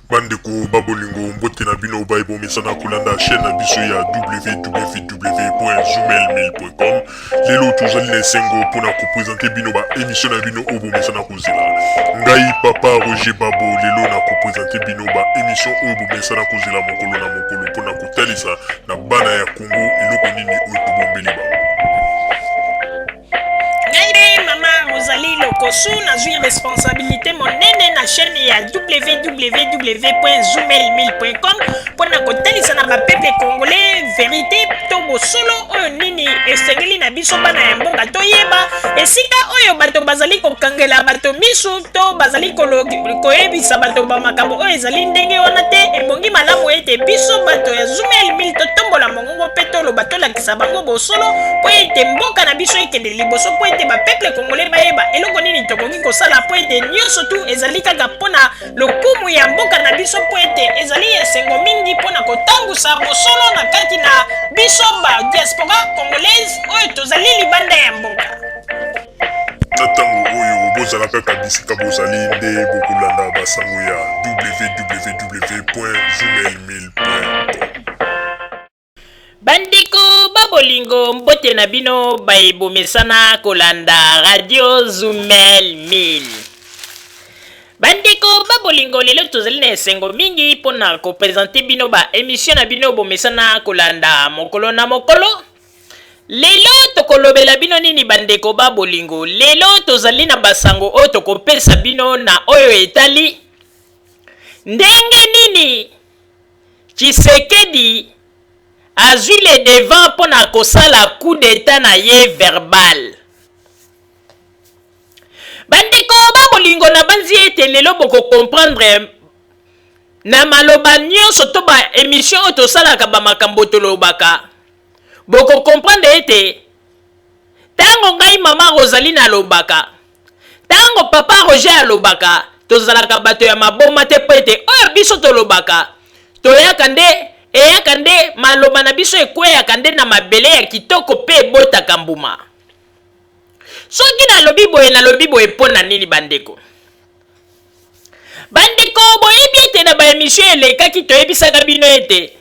Bandeko babolingo mbote na bino baibo mesana kolanda chaîne na biso ya www.zumel1000.com. Lelo tozali na esengo mpona kopresente bino ba émission na bino oyo bomesana kozela. Ngai papa Roger Babo lelo na kopresente bino ba émission oyo bomesana kozela mokolo na mokolo mpona kotalisa na bana ya Congo eloko nini oyo tobombeli bango. Ozali lokosu nazwi responsabilité monene na chaîne ya www.zumel1000.com mpona kotalisa na bapeple congolais vérité to bosolo oyo nini esengeli na biso bana ya mboka toyeba esika oyo bato bazali kokangela bato misu to bazali koyebisa bato bamakambo oyo ezali ndenge wana te. Ebongi malamu ete biso bato ya Zumel 1000 totombola mongongo mpe toloba tolakisa bango bosolo mpo ete mboka na biso ekende liboso mpo ete bapeple congolais bayeba eloko nini tokoki kosala mpo ete nyonso tu ezali kaka mpona lokumu ya mboka na biso mpo ete ezali esengo mingi mpona kotambusa bosolo na kati na biso ba diaspora congolaise oyo tozali libanda ya mboka. Na ntango oyo bozala kaka bisika bozali nde bokolanda basango ya www.zumel1000.com. Bandeko babolingo mbote na bino baebomesana kolanda radio Zumel 1000. Bandeko babolingo lelo tozali na esengo mingi mpona kopresente bino ba émission na bino bomesana kolanda mokolo na mokolo. Lelo tokolobela bino nini bandeko babolingo? Lelo tozali na basango oyo tokopesa bino na oyo etali ndenge nini Tshisekedi azwi le devant mpona kosala coup d'état na ye verbal. Bandeko babolingo na banzi ete lelo boko comprendre na maloba nyonso to ba émission oyo tosalaka bamakambo tolobaka boko comprendre ete tango ngai mama Rosaline alobaka tango papa Roger alobaka tozalaka bato ya maboma te po ete oyo biso tolobaka toyaka nde eyaka nde maloba na biso ekweyaka nde na mabele ya kitoko mpe ebotaka mbuma. Soki nalobi boye mpo na nini bandeko? Bandeko boyebi ete na baémission elekaki toyebisaka bino ete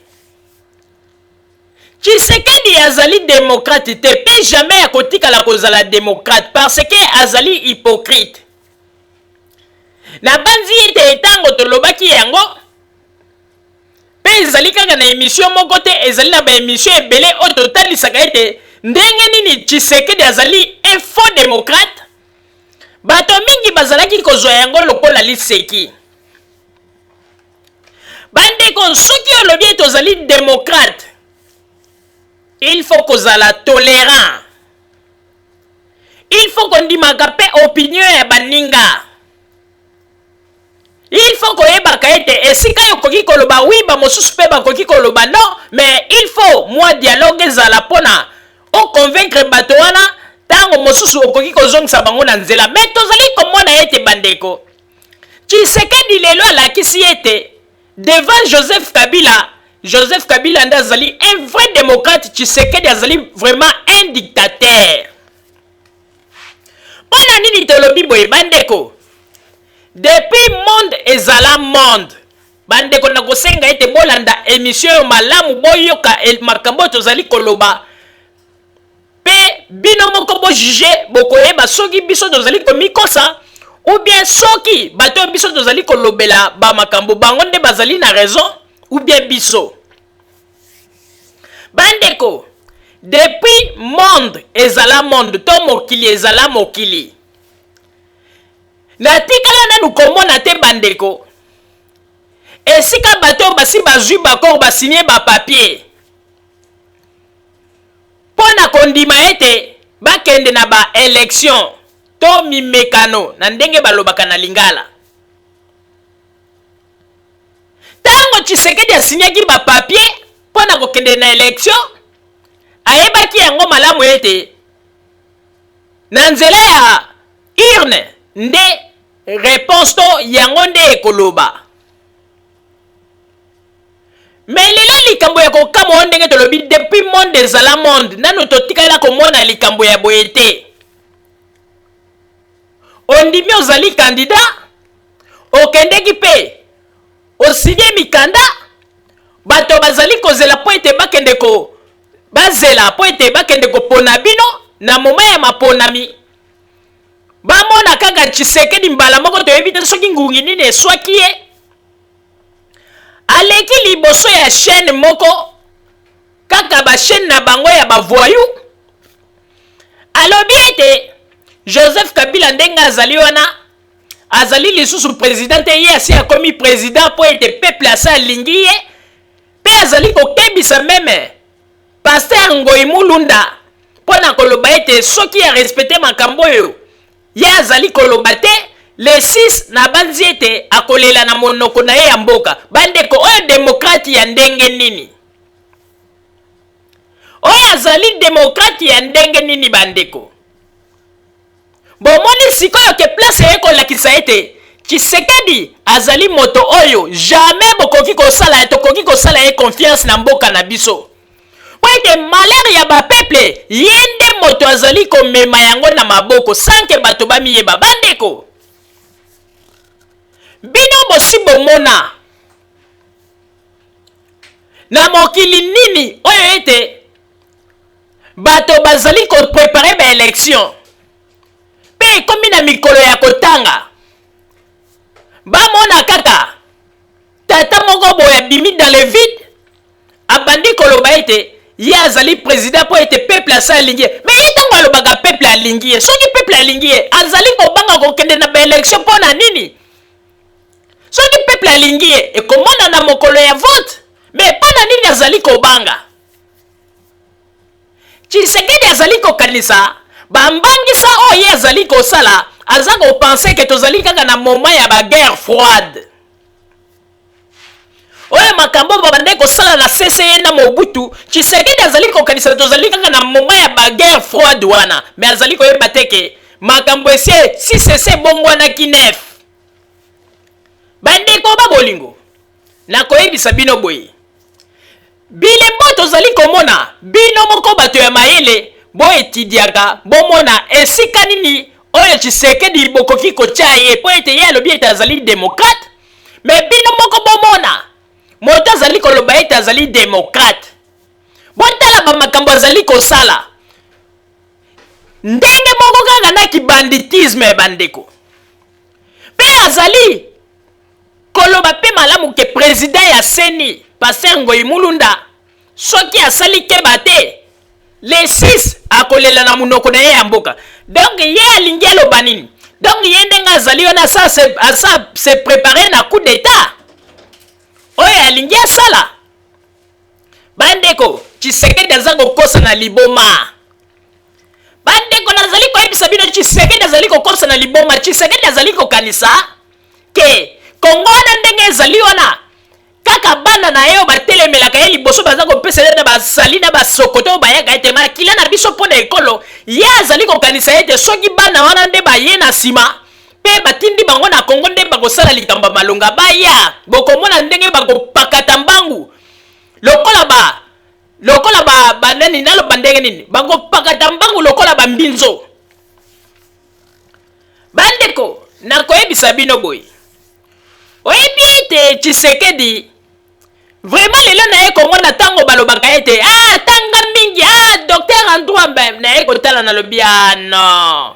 Tshisekedi azali démocrate te pe jamais akotikala kozala démocrate parce que azali hypocrite. Na banzi ete etango tolobaki yango pe ezali kaka na émission moko te, ezali na baémission ebele oyo totalisaka ete ndenge nini Tshisekedi azali un faux démocrate. Bato mingi bazalaki kozwa yango lokola liseki. Bandeko soki olobi ete ozali démocrate, il faut kozala tolérant. Il faut kondimaka pe opinion ya baninga. Il faut koyebaka ete esika yokoki koloba oui bamosusu mpe bakoki koloba non, mais il faut moi dialogue ezala mpona oconvaincre bato wana ntango mosusu okoki kozongisa bango na nzela. Mais tozali komona ete bandeko Tshisekedi lelo alakisi ete devant Joseph Kabila nde azali un vrai démocrate, Tshisekedi azali vraiment un dictateur. Mpona nini tolobi boye bandeko? Depuis monde ezala monde bandeko na kosenga ete bolanda émission yo malamu boyoka makambo tozali koloba pe bino moko bo juger bokoyeba soki biso tozali komikosa ou bien soki bato biso tozali kolobela ba makambo bango nde bazali na raison ou bien biso. Bandeko depuis monde ezala monde to mokili ezala mokili natikala nanu komona te bandeko esika bato basi bazwi bakor basinye bapapier mpona kondima ete bakende na baélection to mimekano na ndenge balobaka na lingala. Tango Tshisekedi asinyaki bapapier mpona kokende na élection ayebaki yango malamu ete na nzela ya urne nde réponse to yango nde ekoloba. Mais lelo likambo ya kokama ndenge tolobi depuis monde ezala monde nano totikala komona likambo ya boye te. Ondimi ozali candidat okendeki pe osinye mikanda bato bazali kozela po ete bakende ko bazela po ete bakende kopona bino na moma ya maponami bamona kaka Tshisekedi mbala moko toyebi te soki ngungi nini eswaki ye aleki liboso ya chaîne moko kaka ba chaîne na bango ya bavoyu alobi ete Joseph Kabila ndenge azali wana azali lisusu président te ye asi akomi président po ete peuple asa alingi ye pe azali kokebisa meme Pasteur Ngoyi Mulunda pona koloba ete soki ya respecte makambo oyo ye azali koloba te le 6 na banzi ete akolela na monoko na ye ya mboka bandeko oyo demokrati ya ndenge nini oyo azali demokrati ya ndenge nini bandeko bomoni sikoyo ke place ekolakisa ete Tshisekedi azali moto oyo jamais bokoki kosala tokoki kosala ye confiance na mboka na biso po ete malheur ya bapeuple ye nde moto azali komema yango na maboko sanke bato bamiyeba bandeko bino bosi bomona na mokili nini oyo ete bato bazali koprepare baélection mpe ekomi na mikolo ya kotanga bamona kaka tata moko boye abimi dans le vide abandi koloba ete ye azali président po ete peuple asa alingi ye me ye ntango alobaka peuple alingi ye soki peuple alingi ye azali kobanga kokende na baélection mpo na nini soki peuple alingi ye ekomona na mokolo ya vote me mpo na nini azali kobanga Tshisekedi azali kokanisa bambangisa oyo ye azali kosala aza kopense ke tozali kaka na moment ya baguerre froide oyo makambo babande kosala na CCE na Mobutu Tshisekedi azali kokanisa tozali kaka na moment ya baguerre froide wana me azali koyeba te ke makambo ese si CC bongwanaki nef bandeko babolingo nakoyebisa bino boye bilembo tozali komona bino moko bato ya mayele boetidiaka bomona esika nini oyo Tshisekedi bokoki kotia ye po ete ye alobi ete azali démocrate me bino moko bomona moto azali koloba ete azali démocrate botala bamakambo azali kosala ndenge moko kaka na kibanditisme bandeko mpe azali koloba mpe malamu ke président ya seni Pasteur Ngoyi Mulunda soki asali keba te le 6 akolela na munoko na ye ya mboka donc ye alingi aloba nini donc ye ndenge azali wana asa se préparer na coup d'état oyo alingi asala bandeko Tshisekedi aza kokosa na liboma bandeko nazali koyebisa bino Tshisekedi azali kokosa na liboma Tshisekedi azali kokanisa ke Kongo wana ndenge ezali wana kaka bana na yo batelemelaka ye liboso baza kopesa ye na basali na basokoto bayaka ete makila na biso mpo na ekolo ye azali kokanisa ete soki bana wana nde baye na nsima mpe batindi bango na Kongo nde bakosala likambo malonga baya bokomona ndenge bakopakata mbangu lokola banani naloba ndenge nini bakopakata mbangu lokola bambinzo bandeko nakoyebisa bino boye oyebi ete Tshisekedi vraiment lelo na ye Kongo na tango balobaka ete tanga mingi docteur Androit na ye kotala na lobi non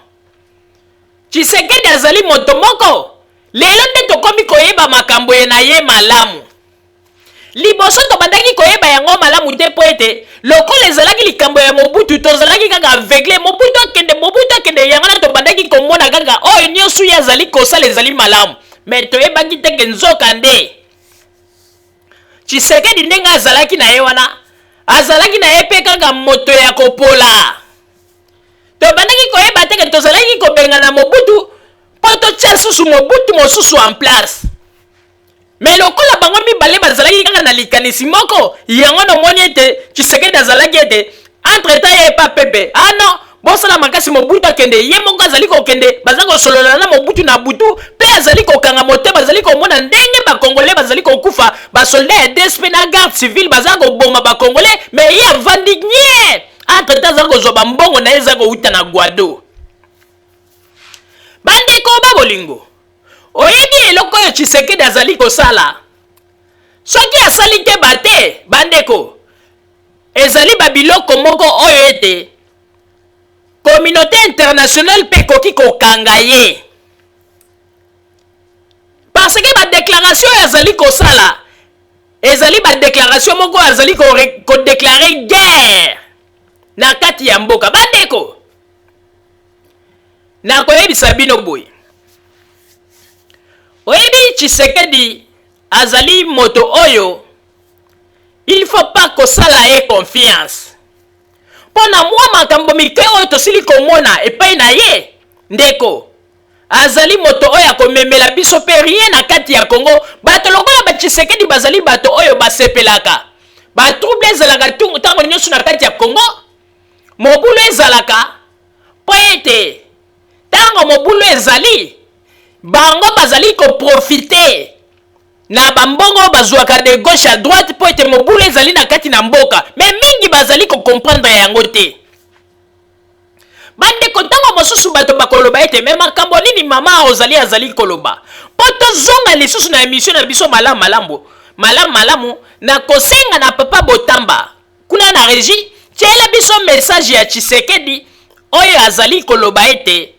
Tshisekedi azali moto moko lelo nde tokomi koyeba makambo ye na ye malamu liboso tobandaki koyeba yango malamu te po ete lokola ezalaki likambo ya Mobutu tozalaki kaka aveugle Mobutu akende yango na tobandaki komona kaka oyo nyonso ye azali kosala ezali malamu me toyebaki teke nzoka nde Tshisekedi ndenge azalaki na ye wana azalaki na ye mpe kaka moto ya kopola tobandaki koyeba teke tozalaki kobenga na Mobutu mpo totia susu Mobutu mosusu en place me lokola bango mibale bazalaki kaka na likanisi moko yango nomoni ete Tshisekedi azalaki ete entre temps ye pa pepe non bosala makasi Mobutu akende ye moko azali kokende baza kosolola na Mobutu na butu mpe azali kokanga mote bazali komona ndenge bakongole bazali kokufa basoldat ya DSP na garde civile baza koboma bakongole me ye avandi nye entre temps aza kozwa bambongo na ye eza kouta na Guado bandeko babolingo oyebi eloko oyo Tshisekedi azali kosala soki asali te bate bandeko ezali babiloko moko oyo ete communauté internationale pe koki kokanga ye parce que badéclaration oyo azali kosala ezali badéclaration moko azali kodeklare guerre na kati ya mboka bandeko nakoyebisa bino boye oyebi Tshisekedi azali moto oyo il faut pas kosala ye confiance pona mwa makambo mike oyo tosili komona epai na ye ndeko azali moto oyo akomemela biso pe rien na kati ya Congo bato lokola ba Tshisekedi bazali bato oyo basepelaka batrouble ezalaka ntango nyonso na kati ya Congo mobulu ezalaka po ete ntango mobulu ezali bango bazali koprofite na bambongo bazwaka de gauche à droite po ete mobulu ezali na kati na mboka me mingi bazali kokomprendre yango te bandeko ntango mosusu bato bakoloba ete me makambo nini mama azali koloba po tozonga lisusu na émission na biso malamu na kosenga na papa Botamba kuna na régie tiela biso message ya Tshisekedi oyo azali koloba ete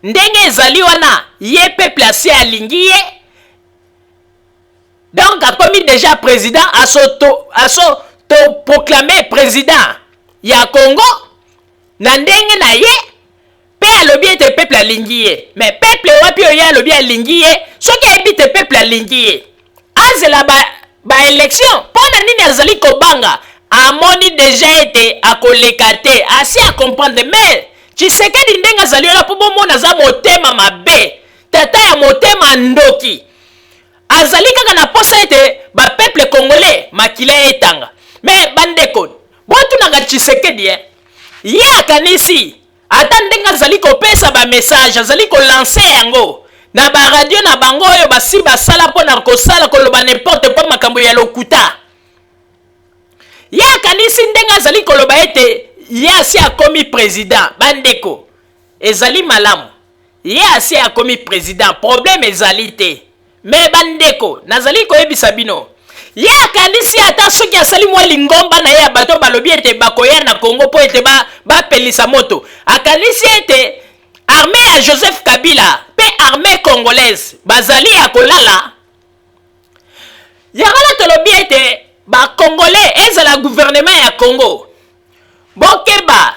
ndenge ezali wana ye peuple asi alingi ye donc akomi déjà président to proclamer président ya Congo na ndenge na ye pe alobi ete peuple alingi ye mais peuple wapi oyo alobi alingi ye soki ayebi te peuple alingi ye azela ba élection mpona nini azali kobanga amoni déjà ete akoleka te asi acomprendre mais Tshisekedi ndenge azali wana mpo bomona aza motema mabe tata ya motema ndoki azali kaka na posa ete bapeuple congolais makila etanga mais bandeko botunaka Tshisekedi ye akanisi ata ndenge azali kopesa bamessage azali kolanse yango na baradio na bango oyo basi basala mpo na kosala koloba n'importe po makambo ya lokuta ye akanisi ndenge azali koloba ete ye asi akomi président bandeko ezali malamu ye asi akomi président problème ezali te me bandeko nazali koyebisa bino ye akanisi ata soki asali mwa lingomba na ye ya bato balobi ete bakoya na Congo po ete bapelisa moto akanisi ete armée ya Joseph Kabila pe armée congolaise bazali ya kolala yangala tolobi ete bakongolais ezala gouvernement ya Congo bokeba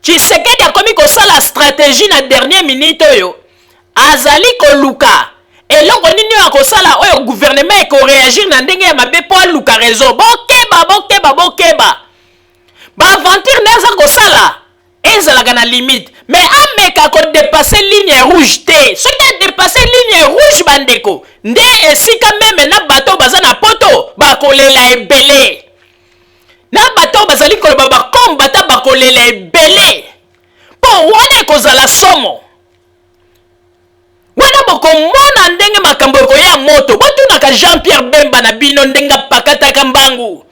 Tshisekedi akomi kosala stratégie na dernière minute oyo azali koluka eloko nini oyo akosala oyo gouvernement ekoreagir na ndenge ya mabe po aluka raison bokeba baaventure nde aza kosala ezalaka na limite mais ameka kodepase ligne rouge te soki adepase ligne rouge bandeko nde esika meme na bato baza na poto bakolela ebele na bato bazali koloba bakomba ata bakolela ebele mpo wana ekozala somo wana bokomona ndenge makambo ekoya moto botunaka Jean-Pierre Bemba na bino ndenge apakataka mbangu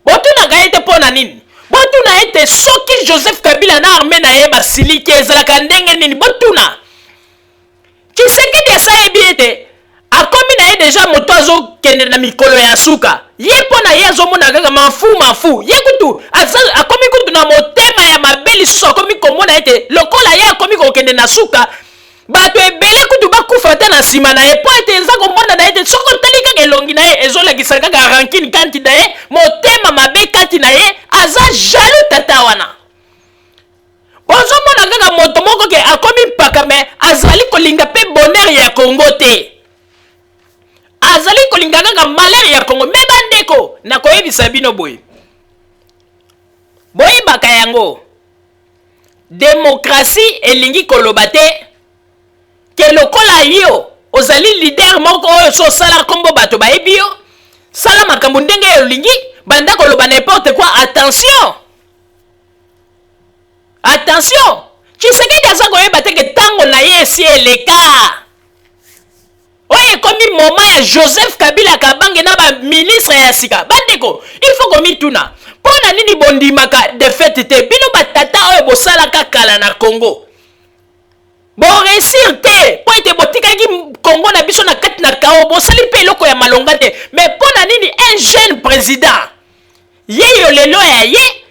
botunaka ete mpo na nini botuna ete soki Joseph Kabila na arme na ye basiliki ezalaka ndenge nini botuna Tshisekedi asayebi ete akomi na ye deja moto azokende na mikolo ya suka ye mpo na ye azomona kaka mafu ye kutu akomi kutu na motema ya mabe lisusu akomi komona ete lokola ye akomi kokende na suka bato ebele kutu bakufa te na nsima na ye po ete eza komona na ye te soko otali kaka elongi na ye ezolakisa kaka rankine kanti na ye motema mabe kati na ye aza jaloux tata wana bozomona kaka moto moko ke akomi mpaka me azali kolinga mpe bonheur ya Congo te azali kolinga kaka malheur ya Congo me bandeko nakoyebisa bino boye boyebaka yango démocratie elingi koloba te ke lokola yo ozali leader moko oyo so sala kombo bato bayebi yo sala makambo ndenge olingi banda koloba n'importe quoi attention Tshisekedi aza koyeba te ke tango na ye esi eleka oyo ekomi moma ya Joseph Kabila kabange na baministre ya sika bandeko il faut komituna mpo na nini bondimaka defete te bino batata oyo bosalaka kala na Congo boresir te po ete botikaki Congo na biso na kati na kao bosali mpe eloko ya malonga te mais mpo na nini jeune président yeyo lelo ya ye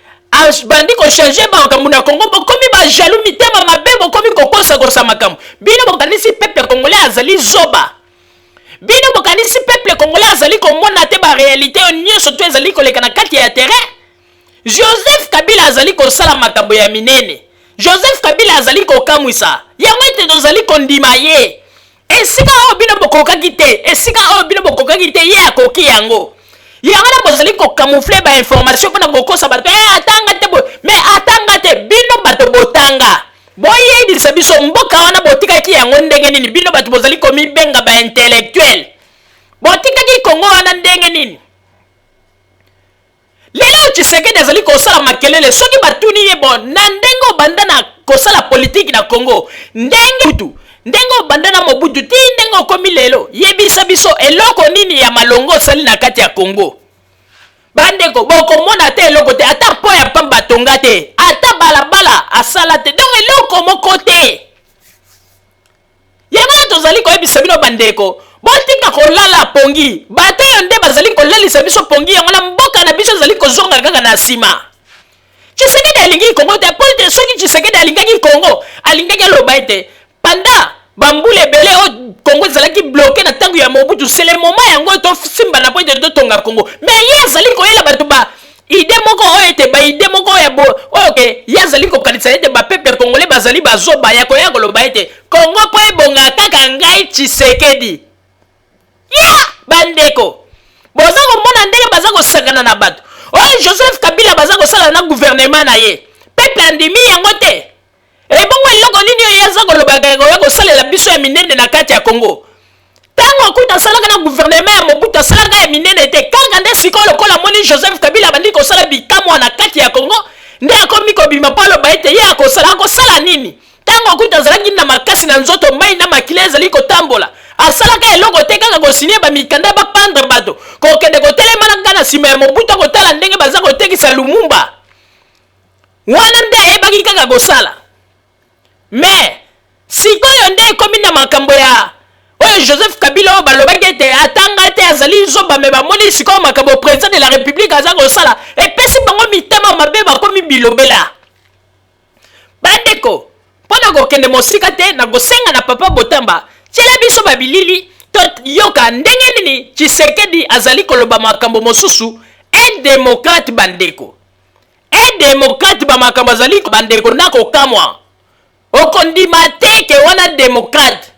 bandi kochange makambo na Congo bokomi bajaloux mitema mabe bokomi kokosa makambo bino bokanisi peuple congolais azali zoba bino bokanisi peuple congolais azali komona te baréalité oyo nyonso to ezali koleka na kati ya terrain. Joseph Kabila azali kosala makambo ya minene, Joseph Kabila azali kokamwisa yango ete tozali kondima ye esika oyo bino bokokaki te, esika oyo bino bokokaki te ye akoki yango na bozali kokamufle ba information mpona kokosa bato atanga te mais atanga te bino bato botanga boyebisa biso mboka wana botikaki yango ndenge nini bino bato bozali komibenga ba intellectuel botikaki Kongo wana ndenge nini. Lelo Tshisekedi azali kosala makelele soki batuni ye bon na ndenge obanda na kosala politique na Congo ndenge obanda na Mobutu ti ndenge okomi lelo yebisa biso eloko nini ya malongo osali na kati ya Congo. Bandeko bokomona te eloko te ata po ya pamba tonga te ata balabala asala te donc eloko moko te yango tozali koyebisa bino bandeko botika kolala pongi bato yo nde bazali kolalisa biso pongi yango na mboka na biso ezali kozonga kaka na nsima. Tshisekedi alingi Congo te po te soki Tshisekedi alingaki Congo alingaki aloba ete panda bambula ebele o Congo ezalaki bloqué na ntango ya Mobutu c'est le moment yango tosimba na po ete totonga Congo mais ye azali koyela bato ba ide moko oyo ete baide moko ya oke ye azali kokanisa ete bapeuple congolais bazali bazoba ya koya koloba ete Congo po ebonga kaka ngai Tshisekedi ya bandeko boza komona ndenge baza kosangana na bato oyo Joseph Kabila baza kosala na gouvernement na ye peuple andimi yango te ebongo eloko nini oyo aza kolobaka ya kosalela biso ya minene na kati ya Congo ntango akuta asalaka na gouvernement ya Mobutu asalaka ya minene te kaka nde sikoyo lokola moni Joseph Kabila bandi kosala bikamwa na kati ya Congo nde akomi kobima po aloba ete ye akosala nini ntango akuta azalaki na makasi na nzoto mai na makila ezali kotambola asalaka eloko te kaka kosinie bamikanda bapandre bato kokende kotelema na kaka na nsima ya Mobutu kotala ndenge baza kotekisa Lumumba wana nde ayebaki kaka kosala mais sikoyo nde ekomi na makambo ya oyo Joseph Kabila oyo balobaki ete atanga te azali zoba me bamoni sikoyo makambo président de la république aza kosala epesi bango mitema mabe bakomi bilobela. Bandeko mpona kokende mosika te na kosenga na papa Botamba tiela biso babilili to yoka ndenge nini Tshisekedi azali koloba makambo mosusu un démocrate bandeko un démocrate bamakambo azali bandeko na kokamwa okondima te ke wana démocrate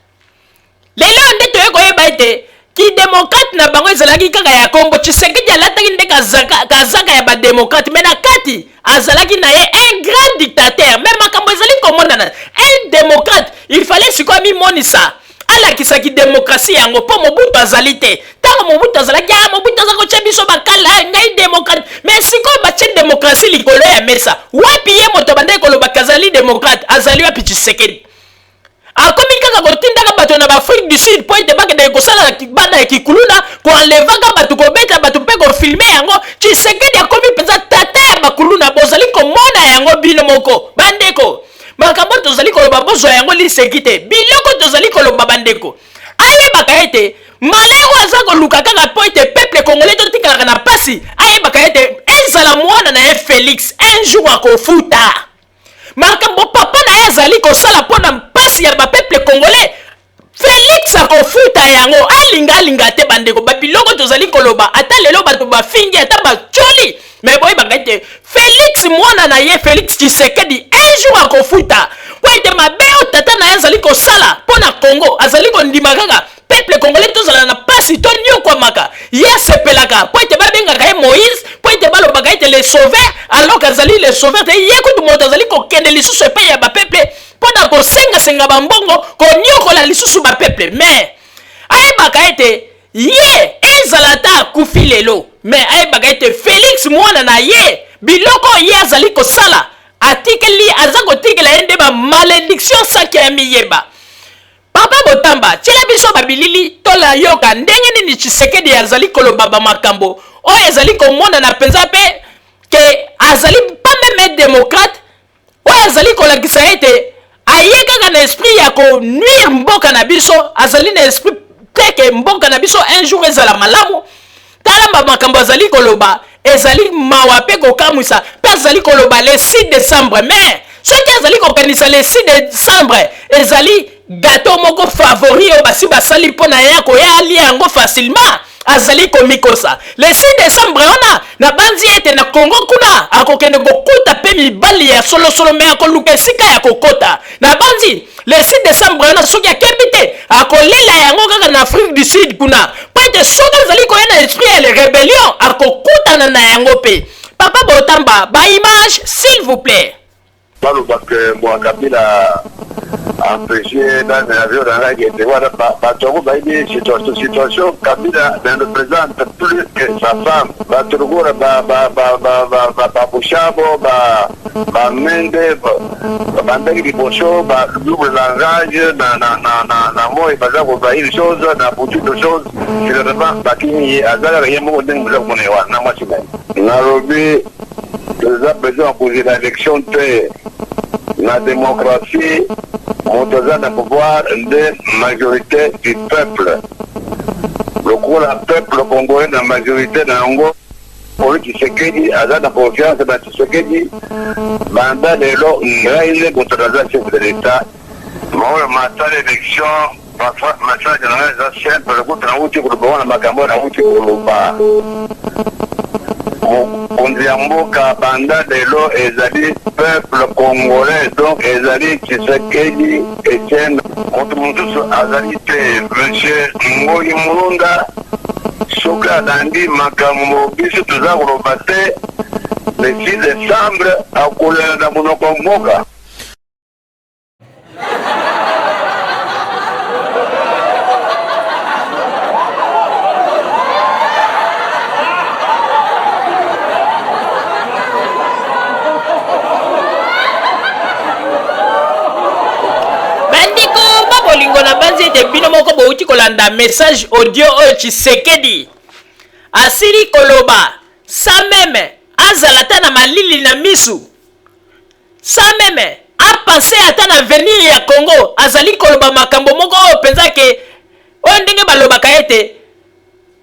lelo nde toye koyeba ete ki démocrate na bango ezalaki kaka ya kombo Tshisekedi alataki nde kazaka ya badémocrate me na kati azalaki na ye un grand dictateur me makambo ezali komonana un démocrate il fallait sikoyo mimonisa alakisaki démocratie yango mpo Mobutu azali te ntango Mobutu azalaki Mobutu aza kotia biso bakala ngai démocrate mais sikoyo batie démocratie likolo ya mesa wapi ye moto bandeki kolobaka azali démocrate azali wapi Tshisekedi akomi kaka kotindaka bato na baafrike du sud po ete bakendeke kosala bana ya kikuluna koenlevaka bato kobeta bato mpe kofilme yango Tshisekedi akomi mpenza tata ya bakuluna bozali komona yango bino moko bandeko makambo tozali koloba bozwa yango liseki te biloko tozali koloba bandeko ayebaka ete malero aza koluka kaka po ete peuple congolais totikalaka na pasi ayebaka ete ezala mwana na ye Félix un jour akofuta makambo papa na ye azali kosala mpona mpasi ya bapeuple congolais Félix akofuta yango alinga te bandeko babiloko tozali koloba ata lelo bato bafingi ata bacholi mais boyebaka ete Félix mwana na ye Félix Tshisekedi un jour akofuta po ete mabe oyo tata na ye azali kosala mpona Congo azali kondima kaka peuple congolais tozala na pasi to nyokwamaka ye asepelaka po ete babengaka ye Moïse po ete balobaka ete le sauveur alors qu'azali le sauveur te ye kutu moto azali kokende lisusu epai ya bapeuple mpona kosengasenga bambongo konyokola lisusu bapeuple mais ayebaka ete ye ezala ta akufi lelo mais ayebaka ete Félix mwana na ye biloko ye azali kosala atikeli aza kotikela ye nde bamalédiction saki ya miyeba. Papa Botamba tiela biso babilili tola yoka ndenge nini Tshisekedi azali koloba bamakambo oyo ezali komonana mpenza mpe ke azali pas même démocrate oyo azali kolakisa ete aye kaka na esprit ya konuire mboka na biso azali na esprit te ke mboka na biso un jour ezala malamu tala makambo azali koloba ezali mawa pe kokamwisa pe azali koloba le 6 décembre mais soki azali kokanisa le 6 décembre ezali gâteau moko favori oyo basi basali mpo na ya koya alia yango facilement azali komikosa le 6 décembre wana na banzi ete na Congo kuna akokende kokuta pe mibali ya solosolo me akoluka esika ya kokota na banzi le 6 décembre wana soki akebi te akolela yango kaka na Afrique du Sud kuna po ete soki azali koya na esprit ya le rébellion akokutana na yango pe papa Botamba ba image s'il vous plaît. Parce que moi Kabila empêché dans un avion dans la guerre de voir une situation Kabila ne représente plus que sa femme Baturugura Bouchabo Mende Bandagi di Bosho double langage na moi baza ko ba une chose na beaucoup de choses finalement bakini azala rien mo ndenge za kunewa na mwachime Nairobi les président pour l'élection de la démocratie, montant le pouvoir de majorité du peuple. Le peuple congolais, la majorité de l'Ango, pour Tshisekedi, à la confiance dans Tshisekedi, mandat de l'eau, il contre la chef de l'État. Moi, le matin d'élection, ma soeur générale, c'est simple, le coup de la route pour le bon, la magambo, la route pour le bas. Ondiamboka banda de l'eau ezali peuple congolais donc ezali Tshisekedi Etienne Motumuntusu azali te monsieur Ngoyi Mulunda soka dandi makambo biso tuza koloba te le 6 décembre akolela na monoko mboka. Na banzi de bino moko bouti kolanda message audio oyo Tshisekedi asili koloba sa meme azalata na malili na misu sa meme a penser ata na avenir ya Congo azali koloba makambo moko oyo penza ke oyo ndenge balobaka ete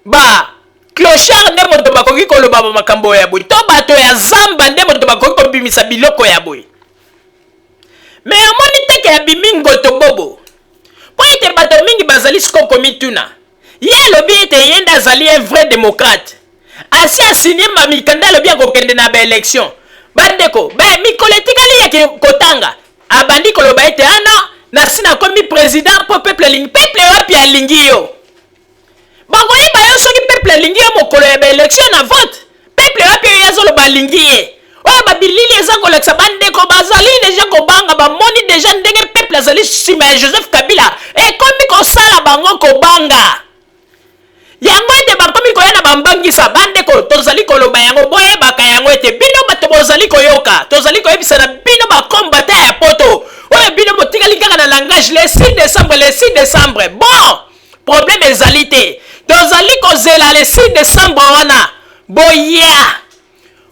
ba clochard nde moto bakoki koloba makambo ya boy to bato ya zamba nde moto bakoki kobimisa biloko ya boy mais omoni teke ya bimingo to bobo po ete bato mingi bazali siko komituna ye alobi ete ye nde azali un vrai démocrate asi asinie mamikanda alobi akokende na baélection bandeko mikolo etikali yeke kotanga abandi koloba ete ana nasi nakomi président mpo peuple alingi peuple wapi alingi yo bakoyeba yo soki peuple alingi yo mokolo ya baélection na vote peuple wapi oyo azoloba alingi ye oyo babilili eza kolekisa bandeko bazali deja kobanga bamoni deja ndenge peuple azali nsima ya Joseph Kabila ekomi kosala bango kobanga yango ete bakomi koya na bambangisa bandeko tozali koloba yango boyebaka yango ete bino bato bozali koyoka tozali koyebisa na bino bakombata ya poto oyo bino botikali kaka na langage le 6 décembre le 6 décembre bon problème ezali te tozali kozela le 6 décembre wana boya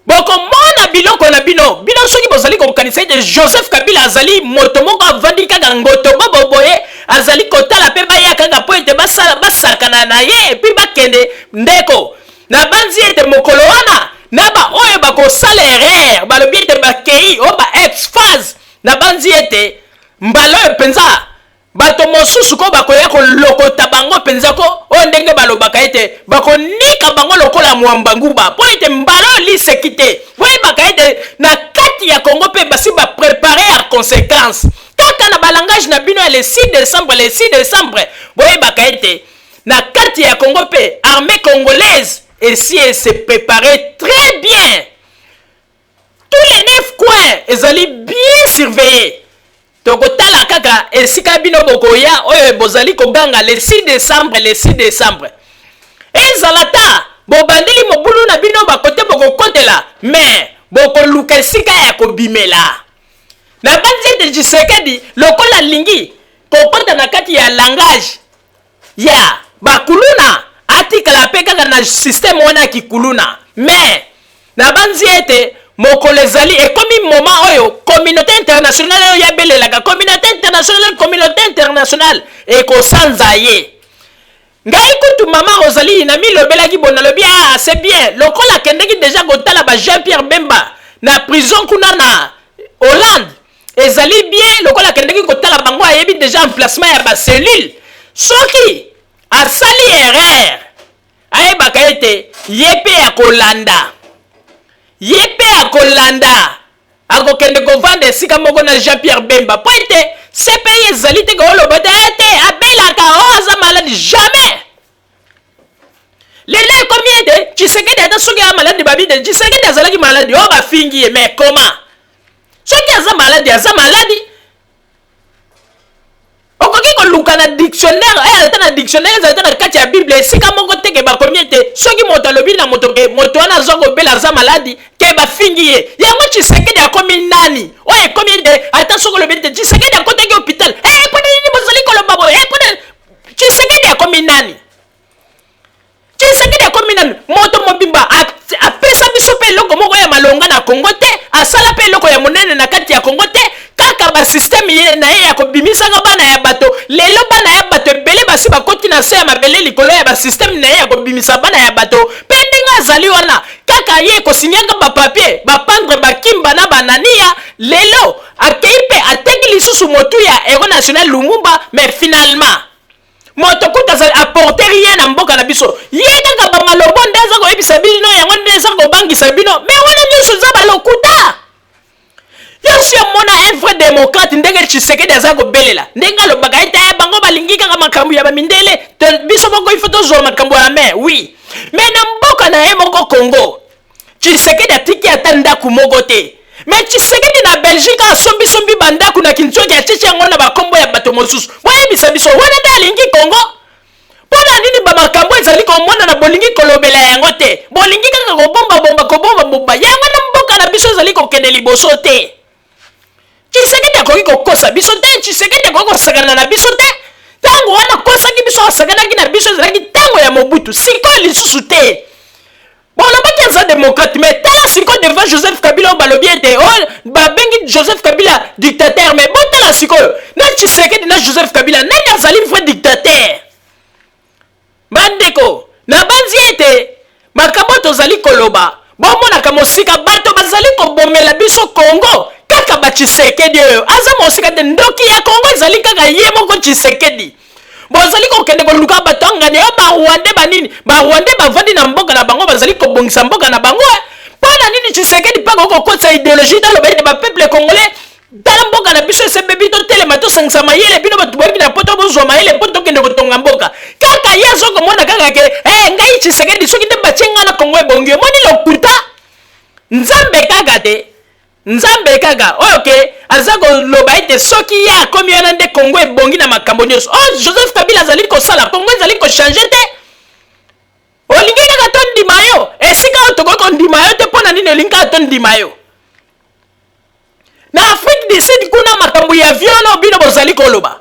bokomona biloko na bino soki bozali kokanisa ete Joseph Kabila azali moto moko avandi kaka ngoto boboye azali kotala pe baya kaka po ete basakana na ye epi bakende ndeko na banzi ete mokolo wana na ba oyo bakosala erreur balobi ete bakei o ba ex-phase na banzi ete mbala oyo mpenza bato mosusu ko bakoya kolokota bango penza ko o ndenge balobaka ete bakonika bango lokola mwamba nguba po ete mbala liseki te boyebaka ete na kati ya Congo pe basi baprepare ya conséquence kaka na balangage na bino ya le 6 décembre boyebaka ete na kati ya Congo pe armée congolaise et se préparer très bien tous les 9 coins ezali bien surveillés tokotala kaka esika bino bokoya oyo bozali koganga le 6 décembre ezalata bobandeli mobulu na bino bakote bokokotela mais bokoluka esika ya kobimela na banzi de Tshisekedi lokola lingi kokota na kati ya langage ya bakuluna atikala pe kaka na système wana kikuluna mais na banzi ete mokolo ezali ekomi moment oyo communauté internationale oyo yabelelaka communauté internationale ekosanza ye ngai kutu mama Rosalie na mi lobela ki bona lobi c'est bien lokola kendeki déjà kotala ba Jean-Pierre Bemba na prison kuna na Hollande ezali bien lokola kendeki kotala bango ayebi déjà emplacement ya ba cellule soki asali erreur ayebaka ete yepe ya kolanda akokende kovanda esika moko na Jean-Pierre Bemba po ete CPI ezali te kooloba te abelaka aza malade jamais lelo ekomi ete Tshisekedi ata soki aza malade babi te Tshisekedi azalaki malade oyo bafingi ye mais comment soki aza malade okoki koluka na dictionnaire ata na dictionnaire ezalata na kati ya bible esika moko teke bakomi ete soki moto alobi na moto wana azwa kobela aza maladi ke bafingi ye yango Tshisekedi akomi nani oyo ekomi ete ata soki olobi ete Tshisekedi akotaki hôpital epona nini bozali koloba boye Tshisekedi akomi nani moto mobimba apesa biso mpe eloko moko ya malonga na Congo te asala mpe eloko ya monene na kati ya Congo te kaka basysteme na ye ya kobimisaka bana ya bato lelo bana ya bato ebele basi bakoti na se ya mabele likolo ya basysteme na ye ya kobimisa bana ya bato mpe ndenge azali wana kaka ye kosinyaka bapapie bapandre bakimba na banania lelo akei mpe ateki lisusu motu ya héros national Lumumba mais finalement moto kuta azali apporte rien na mboka na biso ye kaka bamalobo nde aza koyebisa bino yango nde aza kobangisa bino mais wana nyonso eza balokuta yosi omona un vrai démocrate ndenge Tshisekedi aza kobelela ndenge alobaka ete bango balingi kaka makambo ya bamindele biso moko ifo tozwa makambo ya mer oui mais na mboka na ye moko Congo Tshisekedi atiki ata ndako moko te mais Tshisekedi na Belgique asombi bandako na Kinshasa atichi yango na bakombo ya bato mosusu boyebisa biso wana nde alingi Congo mpona nini bamakambo ezali komona na bolingi kolobela yango te bolingi kaka kobomba yango na mboka na biso ezali kokende liboso te Tshisekedi akoki kokosa biso te Tshisekedi akoki kosakana na biso te ntango wana kosaki biso asakanaki na biso ezalaki ntango ya Mobutu sikoyo lisusu te bolobaki aza démocrate mais tala sikoyo devant Joseph Kabila oyo balobi ete babengi Joseph Kabila dictateur mais botala sikoyo na Tshisekedi na Joseph Kabila nani azali vrai dictateur bandeko na banzi ete makambo tozali koloba bomonaka mosika bato bazali kobomela biso Congo kaka ba Tshisekedi oyo aza mosika te ndoki ya Congo ezali kaka ye moko Tshisekedi bozali kokende koluka bato ngani yo barwande banini barwande bavandi na mboka na bango bazali kobongisa mboka na bango mpona nini Tshisekedi mpa kokokotisa idéologie taloba ete bapeuple congolais tala mboka na biso esebebi totelema tosangisa mayele bino bato boyebi na poto bozwa mayele mpo tokende kotonga mboka kaka ye azokomona kaka ke ngai Tshisekedi soki nde batie nga na Congo ebongi omoni lokuta nzambe kaka te nzambe kaka oyo ke aza koloba ete soki ye akomi wana nde Congo ebongi na makambo nyonso Joseph Kabila azali kosala Congo ezali kochange te olingi kaka to ndima yo esika oyo tokoki kondima yo te mpona nini olingi kaka to ndima yo na Afrique du Sud kuna makambo ya avion no bino bozali koloba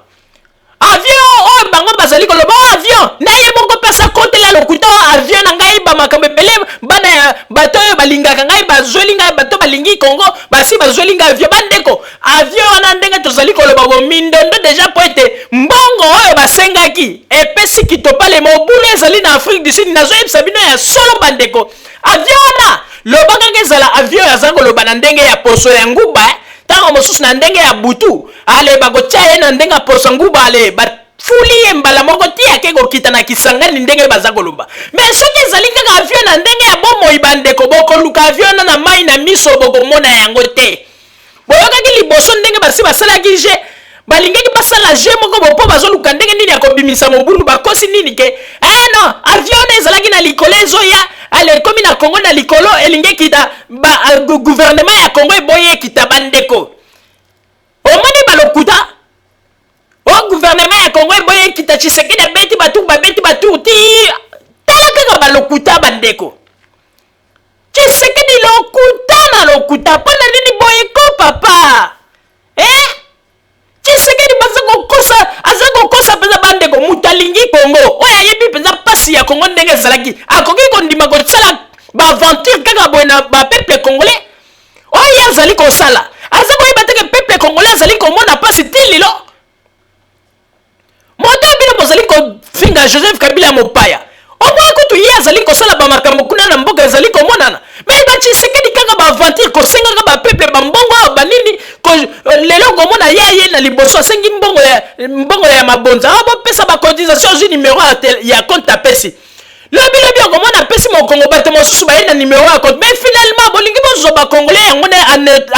avion oyo bango bazali koloba avion na ye moko pesa kotela lokuta avion na ngai bamakambo ebele bana ya bato oyo balingaka ngai bazweli ngai bato balingi Congo basi bazweli ngai avion bandeko avion wana ndenge tozali koloba bomindondo deja po ete mbongo oyo basengaki epesi kitopale mobulu ezali na Afrique du Sud nazoyebisa bino ya solo bandeko avion wana lobakaka ezala avion aza koloba na ndenge ya poso ya nguba ntango mosusu na ndenge ya butu ale bakotia ye na ndenge ya poso nguba ale bafuli ye mbala moko ti ake kokita na Kisangani ndenge baza koloba mais soki ezali kaka avion na ndenge ya bomoi bandeko bokoluka avion na mai na miso bokomona yango te boyokaki liboso ndenge basi basalaki je balingaki basala je moko bopo bazoluka ndenge nini ya kobimisa mobulu bakosi nini ke non avion ezalaki na likolo ezoya ale komi na Congo na likolo elingi kita gouvernement ya Congo eboye kita bandeko omoni balokuta gouvernement ya Congo eboye kita Tshisekedi abeti batu ti tala kaka balokuta bandeko Tshisekedi lokuta mpona nini boye ko papa Tshisekedi aza kokosa mpenza bandeko moto alingi Congo oyo ayebi mpenza mpasi ya Congo ndenge ezalaki akoki kondima kosala baaventure kaka boye na bapeuple congolais oyo azali kosala aza koyeba teke peuple congolais azali komona mpasi ti lelo moto bino bozali finga Joseph Kabila mopaya omoi kutu ye azali kosala bamakambo kuna na mboka ezali komonana mais Tshisekedi kaka baaventure kosengaka bapeuple bambongo oyo banini lelo komona ye na liboso asengi mbongo ya mabonza bopesa bacotisation ozwi numero ya compte apesi lobi okomona apesi mokongo bato mosusu baye na numero ya compte mais finalement bolingi bozwa bakongolais yango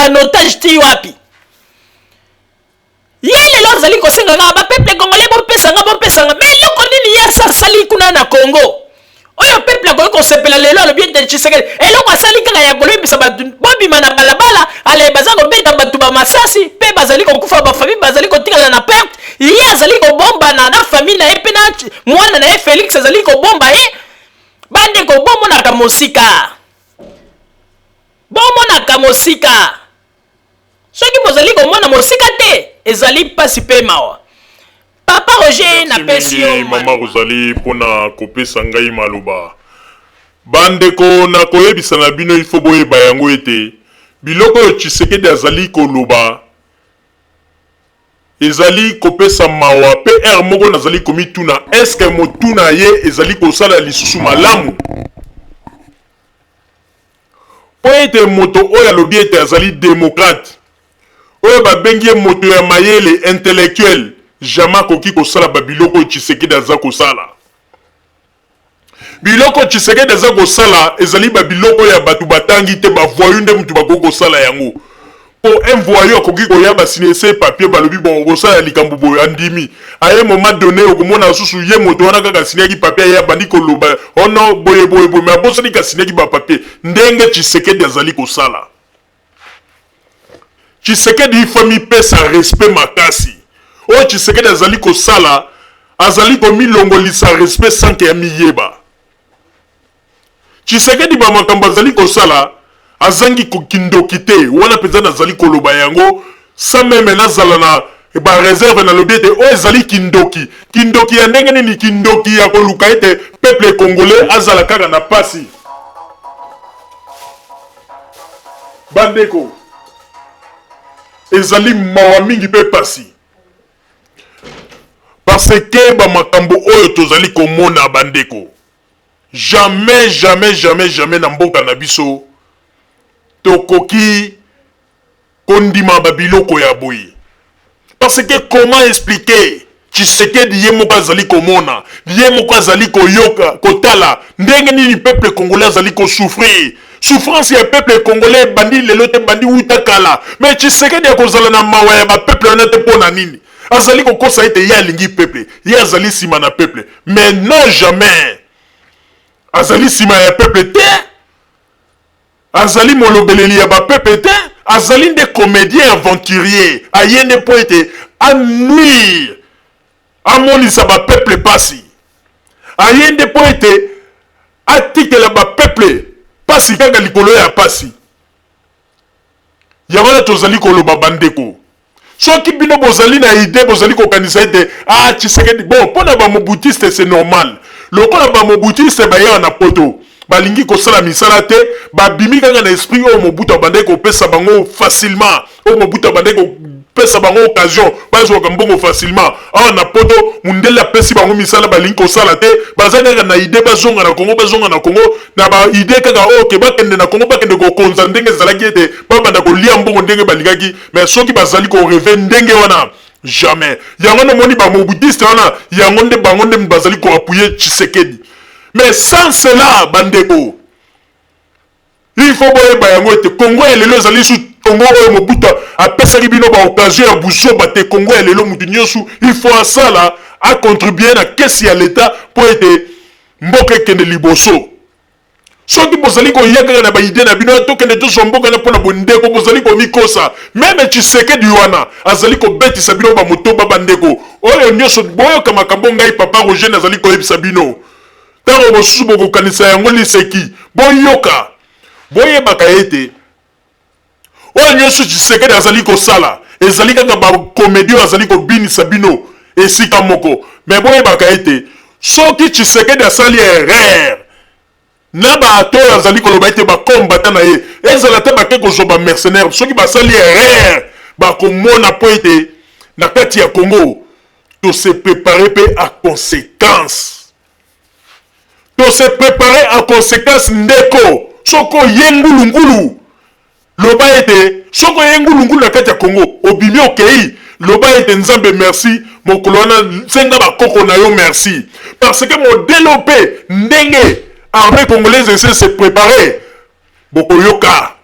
en otage ti wapi ye lelo azali kosengaka bapeuple congolais bopesanga mais eloko nini ye asali kuna na Congo oyo peuple akoki kosepela lelo alobi ete Tshisekedi eloko asali kaka ya kolobisa bato bobima na balabala ale baza kobeta bato bamasasi mpe bazali kokufa bafamille bazali kotikala na perte ye azali kobombana na famille na ye mpe na mwana na ye Félix azali kobomba ye bandeko bomonaka mosika soki bozali komona mosika te ezali mpasi mpe mawa papa Roger na pesi yo mama Rosalie pona kopesa ngai maloba bandeko na koyebisa na bino ifo boyeba yango ete biloko yo Tshisekedi azali koloba ezali kopesa mawa pe moko nazali komituna eske motuna ye ezali kosala lisusu malamu po ete moto oyo alobi ete azali démocrate oyo babengi ye moto ya mayele intellectuel jamais koki kosala babiloko Tshisekedi aza kosala biloko Tshisekedi aza kosala ezali babiloko ya bato batangi te bavoyu nde mutu bakoki kosala yango po un voyou akoki koya basinese papier balobi bon kosala likambo boyo andimi aye moment donné okomona susu ye moto wana kaka sineki papier ya bandi koloba ono boye mais abosani ka sineki ba papier ndenge Tshisekedi azali kosala Tshisekedi ifami pesa respect makasi oyo Tshisekedi azali kosala azali komilongolisa respect sanke ya miyeba Tshisekedi bamakambo azali kosala azangi kokindoki te wana mpenza nazali koloba yango sa meme nazala na bareserve na lobi ete oyo ezali kindoki ya ndenge nini kindoki ya koluka ete peuple congolais azala kaka na pasi bandeko ezali mawa mingi mpe pasi parce que bamakambo oyo tozali komona bandeko jamais na mboka na biso tokoki kondima babiloko ya boye parce que comment expliquer Tshisekedi ye moko azali komona ye moko azali koyoka kotala ndenge nini peuple congolais azali kosouffrir souffrance ya peuple congolais bandi lelo te bandi wuta kala mais Tshisekedi akozala na mawa ya bapeuple wana te mpona nini azali kokosa ete ye alingi peuple ye azali nsima na peuple mais non jamais azali nsima ya peuple te azali molobeleli ya bapeuple te azali nde comédien aventurier aye nde mpo ete anuire amonisa bapeuple pasi aye nde mpo ete atikela bapeuple pasi kaka likolo ya pasi yango wana tozali koloba bandeko soki bino bozali na ide bozali kokanisa ete Tshisekedi bon mpona bamobutiste c'est normal lokola bamobutiste bayewa na poto balingi kosala misala te babimi kaka na esprit oyo Mobutu abandaki kopesa bango facilement oyo Mobutu abandaki kopesa bango occasion bazwaka mbongo facilement awa na poto mundele apesi bango misala balingi kosala te baza kaka na ide bazonga na Congo na baide kaka oke bakende na Congo bakende kokonza ndenge ezalaki ete babanda kolia mbongo ndenge balingaki mais soki bazali koreve ndenge wana jamais yango nomoni bamobutiste wana yango nde bango nde bazali koapuye Tshisekedi mais sans cela bandeko il faut boyeba yango ete Congo elelo ezali su Congo oyo Mobutu apesaki bino ba occasion ya buzoba te Congo elelo mutu nyonso il faut asala a contribuer na kesi ya l'État po ete mboka ekende liboso soki bozali koyaka na baide na bino tokende tozwa mboka na mpona bondeko bozali komikosa meme Tshisekedi wana azali kobetisa bino bamotoba bandeko oyo nyonso boyoka makambo ngai papa Roger azali koyebisa bino tango bosusu bokokanisa yango liseki boyoka boyebaka ete oyo nyonso Tshisekedi azali kosala ezali kaka bakomedi oyo azali kobinisa bino esika moko me boyebaka ete soki Tshisekedi asali erreur na bato oyo azali koloba ete bakombata na ye ezala te bake kozwa bamercenaire soki basali erreur bakomona po ete na kati ya Congo to se préparer à conséquence. To se préparer à conséquence ndeko. Soko yengulungulu. Loba ete soko yengulungulu na kati ya Congo. Obimi okei. Loba ete nzambe merci. Mokolona senga ba koko na yo merci. Parce que mon développé ndenge armée congolaise essaie de se préparer. Bokoyoka.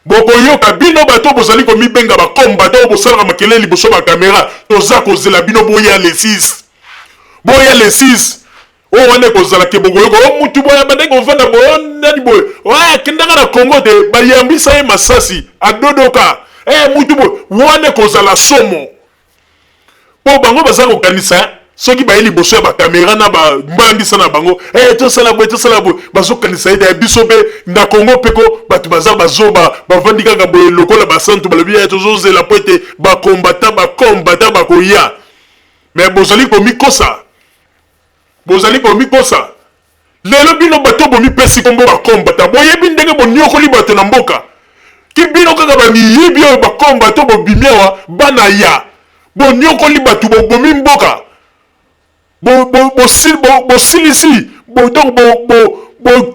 Bokoyoka bino bato bozali ko mibenga ba combattant bosala makele liboso ba caméra. Toza ko zela bino boya les 6. Boya les 6. O wane ko zala ke bokoyoka o mutu boya bande ko vanda bo nani boy. Wa kindanga na Congo de bayambisa e masasi adodoka. Mutu boy wane ko zala somo. Po bango baza ko kanisa soki bayeli boso ba caméra na ba mbandisa na bango to sala boy bazo kanisa ida biso be na Congo peko batu baza bazoba bavandika ka boye lokola ba santu balobi to zozela poete ba combattant ba koya mais bozali ko mikosa lelo bino bato bo mi pesi kombo ba combattant boyebi ndenge bo nyokoli bato na mboka ki bino kaka ba miyibi o ba combattant bo bimiewa bana ya bo nyokoli bato bo bomi mboka bo silisi donc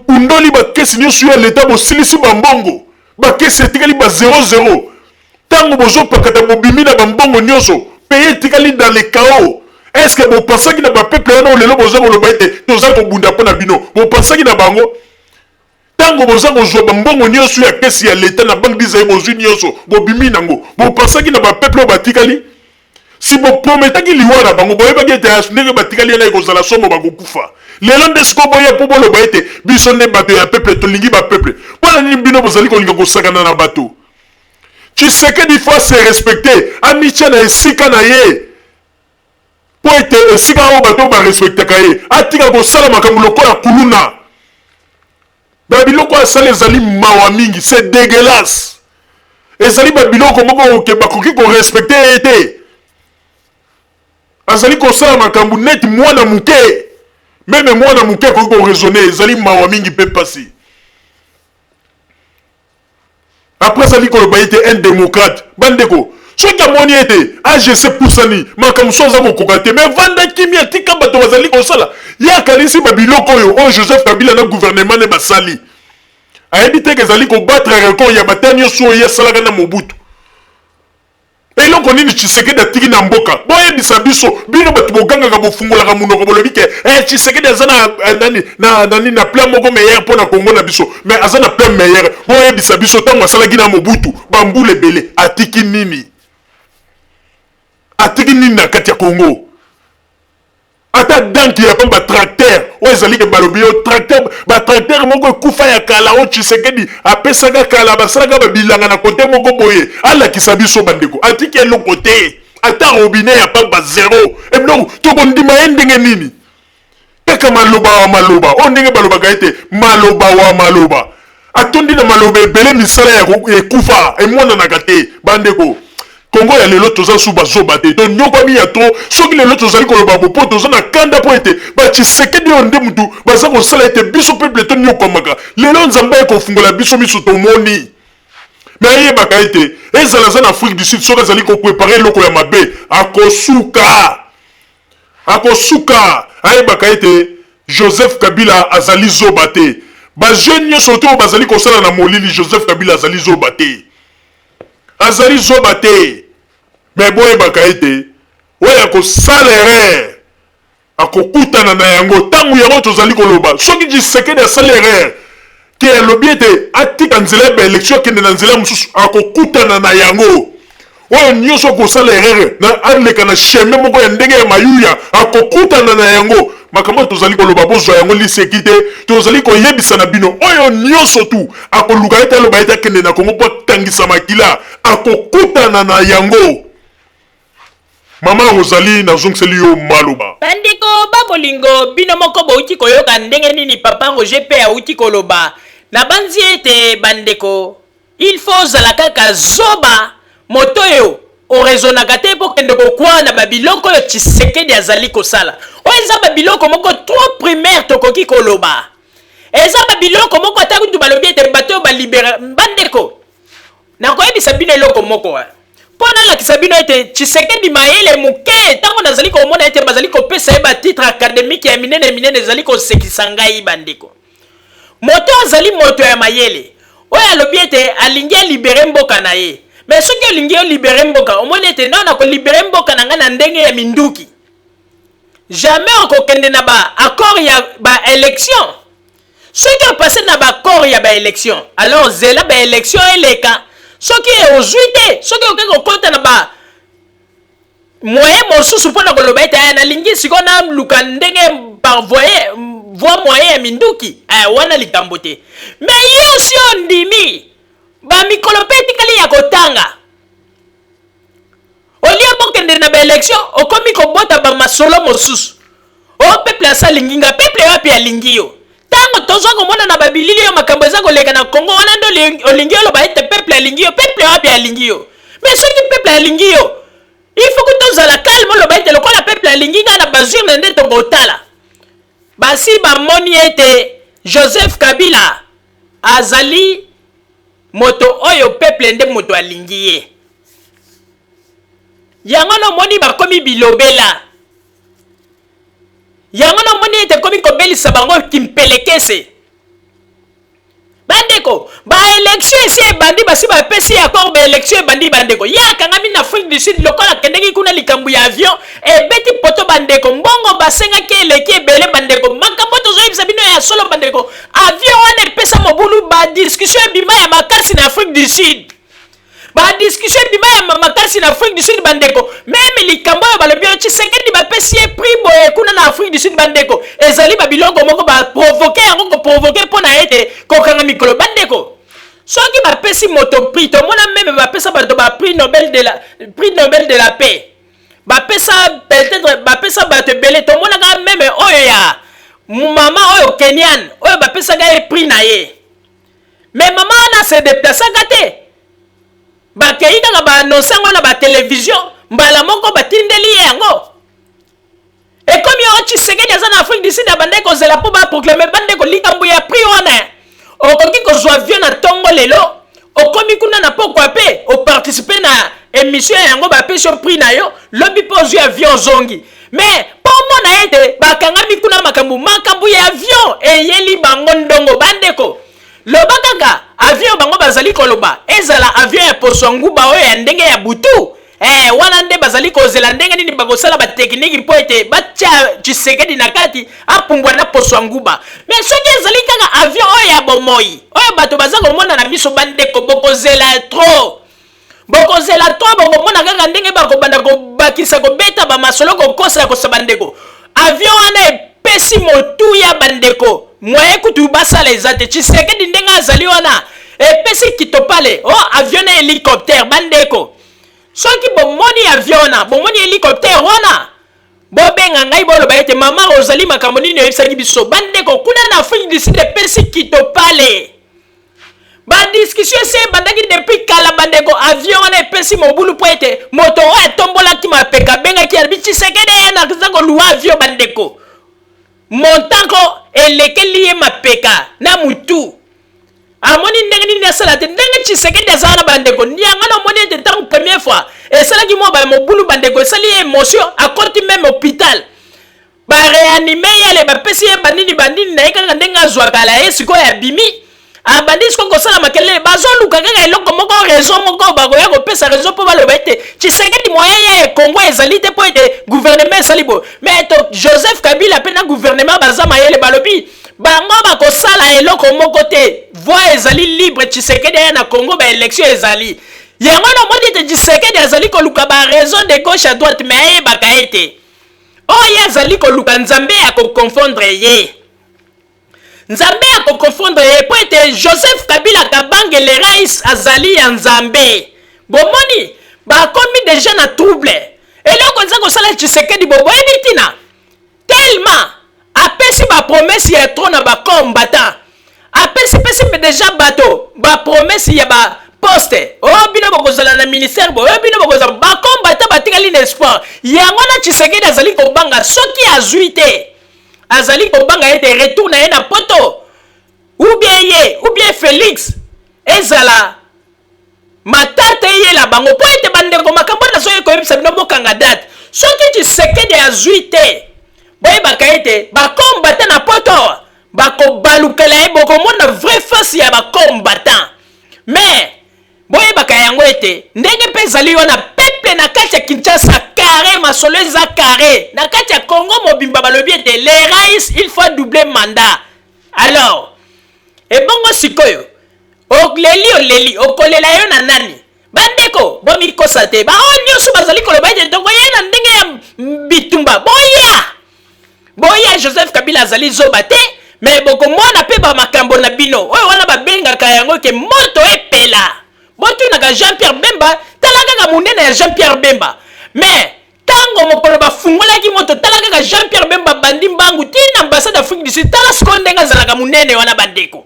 undoli ba kesi nyosu ya leta bo silisi ba mbongo ba kesi etikali ba 0-0 tango bozo pakata bo bimina ba mbongo nyoso paye etikali dans le chaos. Est-ce que vous pensez qu'il n'y a pas peuple là où les lobos ont le baïté tous ans qu'on bunda pas na bino vous pensez qu'il n'y a pas bango tango boza ko zo mbongo nyoso ya kesi ya leta na banque bizaye bozu nyoso bo bimina ngo vous pensez qu'il n'y a pas peuple batikali si vous promettez qu'il y aura bango boye bagete asundeke batikali na ko zala somo bagokufa lelo ndesko boye po bolo baite biso ne bato ya peuple to lingi ba peuple pona ni bino bozali ko linga ko sakana na bato Tshisekedi faut se respecter amicha na esika na ye po ete esika o bato ba respecter kaye atika ko sala makambo lokola kuluna babiloko asala ezali mawa mingi c'est dégueulasse ezali babiloko moko ke bakoki ko respecter ete azali kosala makambo neti mwana muke meme mwana muke ko raisonner ezali mawa mingi pe passer après ça dit ko ba ete un démocrate bandeko soki amoni ete AGC pusani makambo soza ko kokate mais vanda kimia tika bato bazali kosala ya kalisi babiloko yo o Joseph Kabila na gouvernement ne basali ayebi te ke ezali ko battre record ya batanyo so ya salaka na Mobutu. Eloko nini Tshisekedi atiki na mboka boyebisa biso bino bato bogangaka bofungolaka munoko bolobi ke Tshisekedi aza na plan moko meilleur mpo na Congo na biso mais aza na plan meilleur boyebisa biso ntango asalaki na Mobutu bambula ebele atiki nini na kati ya Congo ata danki ya pamba tracteur o ezali ke balobi yo tracteur moko ekufa ya kala o Tshisekedi apesaka kala basalaka babilanga na kote moko boye alakisa biso bandeko atiki eloko te ata robinet ya pamba 0 ebiloko tokondima ye ndenge nini kaka maloba o ndenge balobaka ete maloba atondi na maloba ebele misala ya ekufa emonanaka te bandeko Congo ya lelo toza su bazoba te to nyokwami ya to soki lelo tozali koloba bopo toza na kanda po ete ba Tshisekedi onde mutu baza kosala ete biso peuple to nyokwamaka lelo nzambe ekofungola biso miso tomoni mais ayebaka ete ezala za na Afrique du Sud soki azali koprepare eloko ya mabe akosuka ayebaka ete Joseph Kabila azali zoba te bajeune nyonso to bazali kosala na molili Joseph Kabila azali zoba te mais boyebaka ete oyo akosala erreur akokutana na yango ntango yango tozali koloba soki Tshisekedi asala erreur ke alobi ete atika nzela ya baelektio akende na nzela mosusu akokutana na yango oyo nyonso akosala erreur na aleka na chemin moko ya ndenge ya mayuya akokutana na yango makambo tozali koloba bozwa yango liseki te tozali koyebisa na bino oyo nyonso tu akoluka ete aloba ete akende na Kongo mpo atangisa makila akokutana na yango. Mama Rosalie nazongiseli yo maloba bandeko babolingo bino moko bouti koyoka ndenge nini papa Roger pe auti koloba na banzi ete bandeko il faut zala kaka zoba moto yo o rezonaka te po kende kokwana babiloko yo Tshisekedi azali kosala o eza babiloko moko trop primaire tokoki koloba eza babiloko moko atakutu balobi ete bato balibera bandeko nakoyebisa bino eloko moko Pona la kisabino ete Tshisekedi mayele muke tango nazali ko mona ete bazali ko pesa ba titre académique ya minene zali ko sekisa ngai bandeko. Moto azali moto ya mayele. Oyo alobi ete alingi libérer mboka na ye. Mais soki olingi libérer mboka, omoni ete na ko libérer mboka na nga na ndenge ya minduki. Jamais okokende na ba accord ya ba élection. Soki opase na ba accord ya ba élection, alors zela ba élection eleka. Soki ozuite, soki okeko konta na ba moyen mosusu pona koloba ete na lingi sikona luka ndenge par voie moyen ya minduki. Wana likambo te. Mais yo si ondimi ba mikolo pe tikali ya kotanga. Olia bokende na ba élection, okomi kobota ba masolo mosusu. O peuple asalinginga, peuple wapi alingi yo. Tango tozo komona na babilili yo makambo eza koleka na Congo wana ndo olingi yo loba ete peuple alingi yo, peuple wapi alingi yo. Mais soki peuple alingi yo, il faut que tozala calme loba ete lokola peuple alingi nga na bazur nde tokotala. Basi bamoni ete Joseph Kabila azali moto oyo peuple nde moto alingi ye. Yango no moni bakomi bilobela. Yango no moni ete komi kobelisa bango kimpelekese. Bandeko, ba élection esi ebandi basi ba pesi accord ba élection ebandi bandeko. Ya kangami na Afrique du Sud lokola kendeki kuna likambu ya avion ebeti poto bandeko. Mbongo basenga ke eleki ebele bandeko. Makambo tozoyebisa bino ya solo bandeko. Avion wana epesa mobulu ba discussion ebima ya makasi na Afrique du Sud. Ba discussion ebima ya makasi na Afrique du Sud bandeko. Même likambo ya balobi yo Tshisekedi ba pesi e prix boye kuna na Afrique du Sud bandeko. Ezali ba bilongo moko ba provoquer yango ko provoquer pona ete kokanga mikolo bandeko. Soki ba pesi moto prix to mona même ba pesa ba prix Nobel de la paix. Ba pesa peut-être ba pesa ba te belé to mona ga même oyo ya mama oyo Kenyan oyo ba pesa ga e prix na ye. Mais mama na se déplacer gâté. Ba keita ga ba annoncer na ba télévision mbala moko batindeli yango. Et comme yo Tshisekedi aza na Afrique du Sud bandeko zela po ba proclamer bandeko likambo ya prix wana. Okoki ko zwa avion na tongo lelo, okomi kuna na pokwa pe, o participer na émission yango ba pe sur prix na yo, lobi po zwa avion zongi. Mais po mona ete bakangami kuna makambu ya avion eyeli bango ndongo bandeko. Loba kaka avion bango bazali koloba, ezala avion ya poswanguba oyo ya ndenge ya butu. Wana nde bazali kozela ndenge nini bakosala ba technique po ete batia Tshisekedi na kati apumbwa na poswanguba. Mais soki ezali kaka avion oyo ya bomoi, oyo bato baza komona na miso bandeko bokozela trop. Bokozela trop bokomona kaka ndenge bakobanda kobakisa kobeta ba masolo kokosa kosabandeko. Avion wana epesi motu ya bandeko. Moye kutu basala ezate Tshisekedi ndenge azali wana epesi kitopale. Avion na hélicoptère bandeko. Soki bomoni aviona, bomoni hélicoptère wana. Bobenga ngai boloba ete mama ozali makambo nini oyebisaki biso bandeko kuna na Afrique du Sud epesi kitopale. Ba discussion se bandaki depuis kala bandeko avion wana epesi mobulu po ete moto oyo atombolaki mapeka bengaki ya Tshisekedi na kizango luwa avion bandeko. Montango elekeli ye mapeka na mutu. Amoni ndenge nini asala te ndenge Tshisekedi azala bandeko nyanga na moni ete tant première fois esala ki mo ba mobulu bandeko esali émotion akoti même hôpital ba réanimer yale ba pesi ye bandini na yeka ndenge azwa kala esiko ya bimi abandi siko kosala makele bazoluka kaka eloko moko raison moko bakoya kopesa raison po baloba ete Tshisekedi moyen ye Congo ezali te po ete gouvernement esali bo mais to Joseph Kabila pe na gouvernement bazama yele balobi bango bakosala eloko moko te voix ezali libre Tshisekedi ya na Congo ba élection ezali yango na modi te Tshisekedi azali koluka ba raison de gauche à droite mais ye baka ete oyo azali koluka nzambe ya ko confondre ye nzambe ya ko confondre ye po ete Joseph Kabila Kabange le rais azali ya nzambe bomoni bakomi déjà na trouble eloko nza kosala Tshisekedi bobo ebitina tellement apesi ba promesse ya trop na ba combattant apesi déjà bato ba promesse ya ba poste bino bokozala na ministère bino bokozala ba combattant batikali l'espoir yango na Tshisekedi azali kobanga soki azwi te azali kobanga ete retour na ye na poto ou bien Félix ezala matata eyela bango po ete bandeko makambo na soki koyebisa bino bokanga date soki Tshisekedi azwi te boyebaka ete bakombata na poto bakobalukela ye bokomona vrai face ya bakombatan mais boyebaka yango ete ndenge mpe ezali wana peuple na kati ya Kinshasa carré masolo eza carré na kati ya Congo mobimba balobi ete les rais il faut doubler mandat alors ebongo sikoyo oleli okolela yo na nani bandeko bomikosa te bao nyonso bazali koloba ete ntongo ye na ndenge ya bitumba boya Joseph Kabila azali zoba te mais bokomona mpe bamakambo na bino oyo wana babengaka yango ke moto epela botunaka Jean-Pierre Bemba tala kaka monene ya Jean-Pierre Bemba mais tango mokolo bafungolaki moto tala kaka Jean-Pierre Bemba bandi mbangu tina ambassade d'Afrique du Sud tala siko ndenge azalaka monene wana bandeko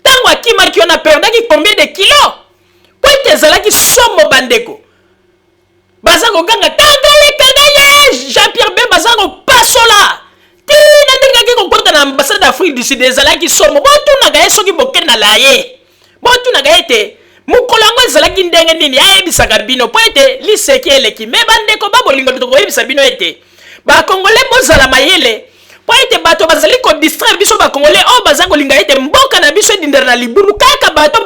tango akimaki wana perdaki combien de kilos po ete ezalaki somo bandeko baza kokanga kangale Jean-Pierre Bemba aza kopasola tina ndenge aki kokota na ambassade d'Afrique du Sud ezalaki somo botunaka ye soki bokendala ye botunaka ete mokolo yango ezalaki ndenge nini ayebisaka bino po ete liseki eleki me bandeko babolingo tokoyebisa bino ete bakongole bozala mayele po ete bato bazali kodistraire biso bakongole oyo baza kolinga ete mboka na biso edindela na libulu kaka bato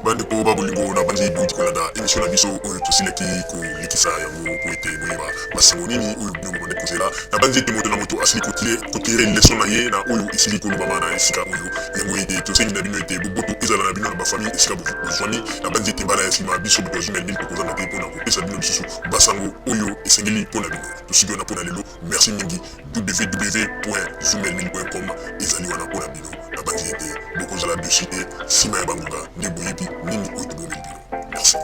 bandeko babolingo na bandi bouti kolanda émission na biso oyo tosilaki kolekisa yango po ete boyeba basango nini oyo bino bobande kozela na bandi ete moto na moto asili kotire leson na ye na oyo esili kolobama na esika oyo yango ete tosengi na bino ete boboto ezala na bino na bafamille esika bozwani na bandi ete mbala ya nsima biso bato ya jumel nini tokozanga te mpona kopesa bino lisusu basango oyo esengeli mpona bino tosiki wana mpona lelo merci mingi www.zumelmil.com ezali wana mpona bino na bandi ete bokozala dessus te nsima ya bangonga nde boyebi nini oyo tobomeli bino merci.